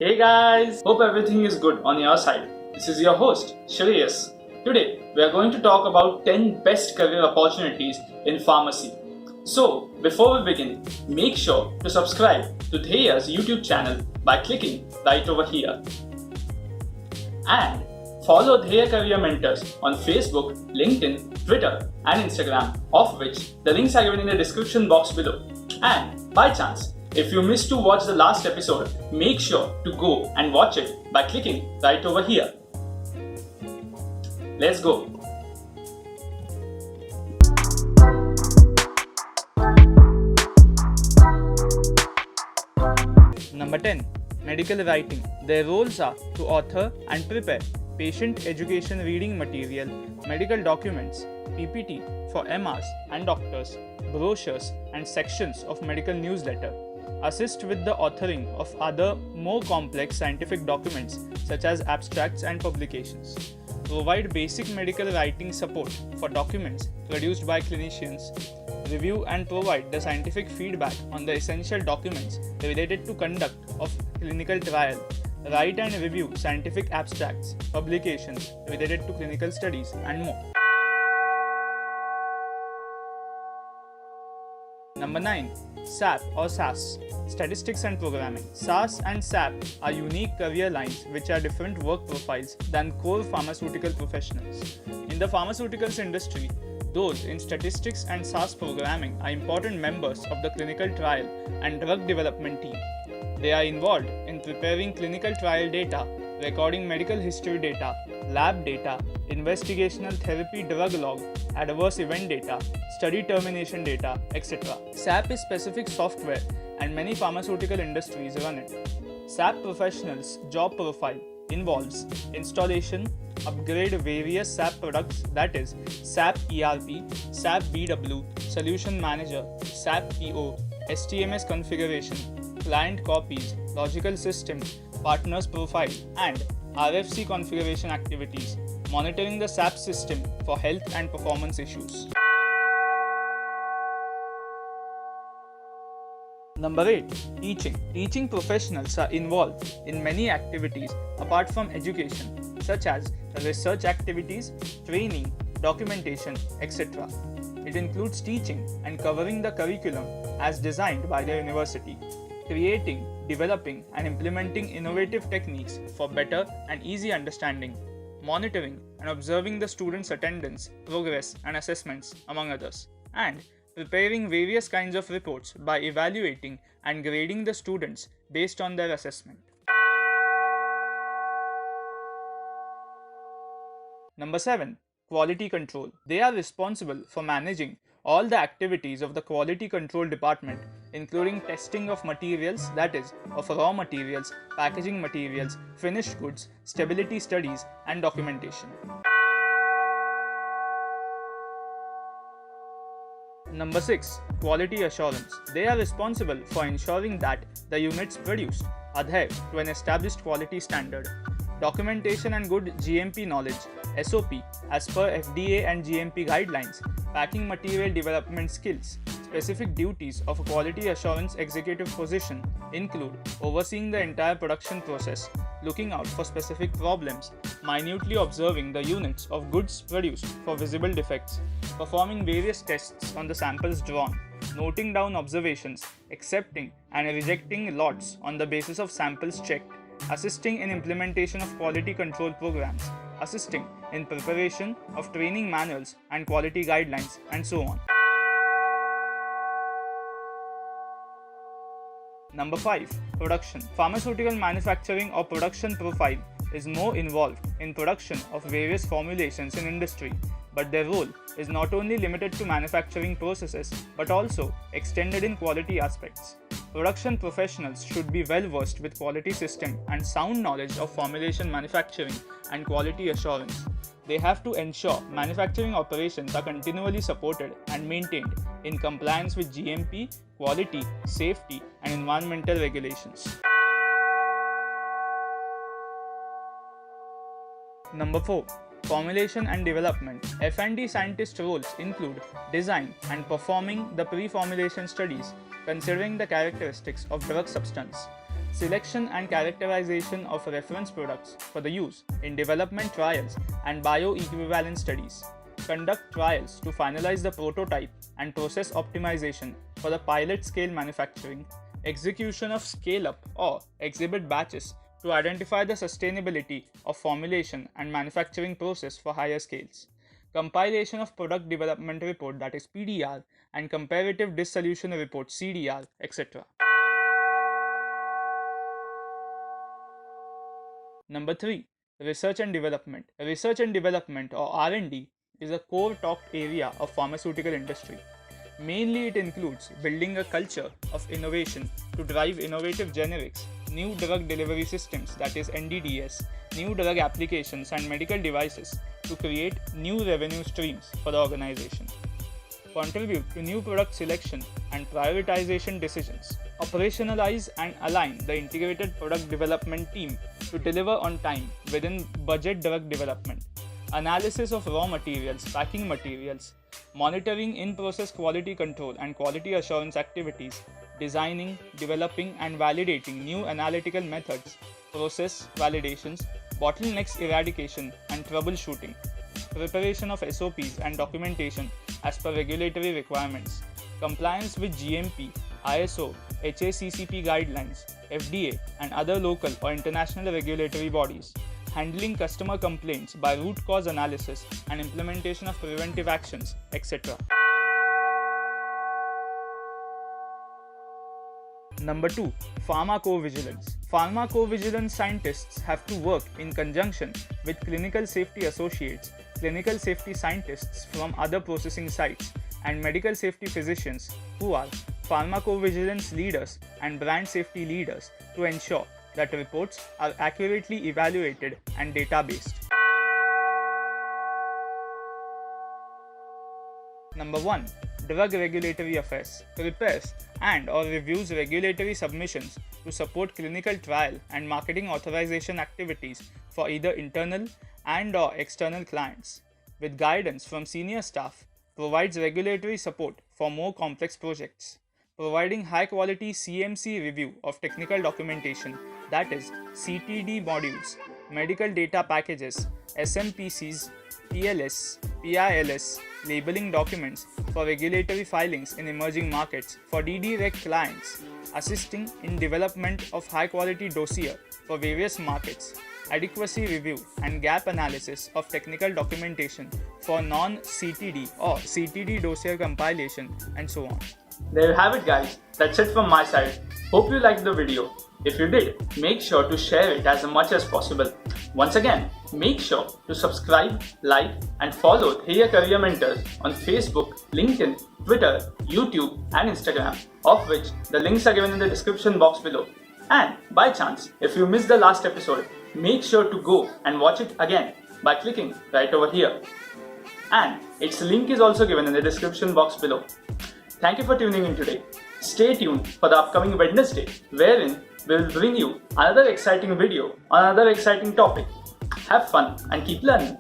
Hey guys, hope everything is good on your side. This is your host, Shreyas. Today, we are going to talk about 10 best career opportunities in pharmacy. So, before we begin, make sure to subscribe to Dheya's YouTube channel by clicking right over here. And follow Dheya Career Mentors on Facebook, LinkedIn, Twitter, and Instagram, of which the links are given in the description box below. And by chance, if you missed to watch the last episode, make sure to go and watch it by clicking right over here. Let's go. Number 10. Medical writing. Their roles are to author and prepare patient education reading material, medical documents, PPT for MRs and doctors, brochures and sections of medical newsletter, assist with the authoring of other more complex scientific documents such as abstracts and publications, provide basic medical writing support for documents produced by clinicians, review and provide the scientific feedback on the essential documents related to conduct of clinical trial, write and review scientific abstracts, publications related to clinical studies, and more. Number 9. SAP or SAS, Statistics and Programming. SAS and SAP are unique career lines which are different work profiles than core pharmaceutical professionals. In the pharmaceuticals industry, those in statistics and SAS programming are important members of the clinical trial and drug development team. They are involved in preparing clinical trial data, recording medical history data, lab data, investigational therapy drug log, adverse event data, study termination data, etc. SAP is specific software and many pharmaceutical industries run it. SAP professionals' job profile involves installation, upgrade various SAP products, that is SAP ERP, SAP BW, Solution Manager, SAP PO, STMS configuration, client copies, logical system, partners profile, and RFC configuration activities, monitoring the SAP system for health and performance issues. Number 8. Teaching. Teaching professionals are involved in many activities apart from education, such as research activities, training, documentation, etc. It includes teaching and covering the curriculum as designed by the university, creating, developing, and implementing innovative techniques for better and easy understanding, monitoring and observing the students' attendance, progress, and assessments, among others, and preparing various kinds of reports by evaluating and grading the students based on their assessment. Number 7. Quality control. They are responsible for managing all the activities of the quality control department, including testing of materials, that is, of raw materials, packaging materials, finished goods, stability studies, and documentation. Number 6. Quality assurance. They are responsible for ensuring that the units produced adhere to an established quality standard. Documentation and good GMP knowledge, SOP, as per FDA and GMP guidelines, packing material development skills. Specific duties of a quality assurance executive position include overseeing the entire production process, looking out for specific problems, minutely observing the units of goods produced for visible defects, performing various tests on the samples drawn, noting down observations, accepting and rejecting lots on the basis of samples checked, assisting in implementation of quality control programs, assisting in preparation of training manuals and quality guidelines, and so on. Number 5. Production. Pharmaceutical manufacturing or production profile is more involved in production of various formulations in industry, but their role is not only limited to manufacturing processes but also extended in quality aspects. Production professionals should be well versed with quality system and sound knowledge of formulation manufacturing and quality assurance. They have to ensure manufacturing operations are continually supported and maintained in compliance with GMP, quality, safety, and environmental regulations. Number 4. Formulation and development. F&D scientist roles include design and performing the pre-formulation studies, considering the characteristics of drug substance, selection and characterization of reference products for the use in development trials and bioequivalence studies, conduct trials to finalize the prototype and process optimization for the pilot scale manufacturing, execution of scale-up or exhibit batches to identify the sustainability of formulation and manufacturing process for higher scales, compilation of product development report, that is PDR, and comparative dissolution report, CDR, etc. Number 3. Research and development. Research and development, or R&D, is a core talked area of pharmaceutical industry. Mainly it includes building a culture of innovation to drive innovative generics, new drug delivery systems, that is NDDS, new drug applications and medical devices to create new revenue streams for the organization. Contribute to new product selection and prioritization decisions. Operationalize and align the integrated product development team to deliver on time within budget drug development. Analysis of raw materials, packing materials, monitoring in-process quality control and quality assurance activities, designing, developing and validating new analytical methods, process validations, bottlenecks eradication and troubleshooting, preparation of SOPs and documentation as per regulatory requirements, compliance with GMP, ISO, HACCP guidelines, FDA and other local or international regulatory bodies, handling customer complaints by root cause analysis and implementation of preventive actions, etc. Number 2. Pharmacovigilance. Pharmacovigilance scientists have to work in conjunction with clinical safety associates, clinical safety scientists from other processing sites, and medical safety physicians who are pharmacovigilance leaders and brand safety leaders to ensure that reports are accurately evaluated and data-based. Number 1. Drug Regulatory Affairs. Prepares and or reviews regulatory submissions to support clinical trial and marketing authorization activities for either internal and or external clients. With guidance from senior staff, provides regulatory support for more complex projects. Providing high-quality CMC review of technical documentation, that is CTD modules, medical data packages, SMPCs, PLS, PILS, labeling documents for regulatory filings in emerging markets for DD-Reg clients, assisting in development of high-quality dossier for various markets, adequacy review and gap analysis of technical documentation for non-CTD or CTD dossier compilation, and so on. There you have it, guys. That's it from my side. Hope you liked the video. If you did, make sure to share it as much as possible. Once again, make sure to subscribe, like and follow Theia Career Mentors on Facebook, LinkedIn, Twitter, YouTube and Instagram, of which the links are given in the description box below. And by chance, if you missed the last episode, make sure to go and watch it again by clicking right over here. And its link is also given in the description box below. Thank you for tuning in today. Stay tuned for the upcoming Wednesday, wherein we will bring you another exciting video on another exciting topic. Have fun and keep learning.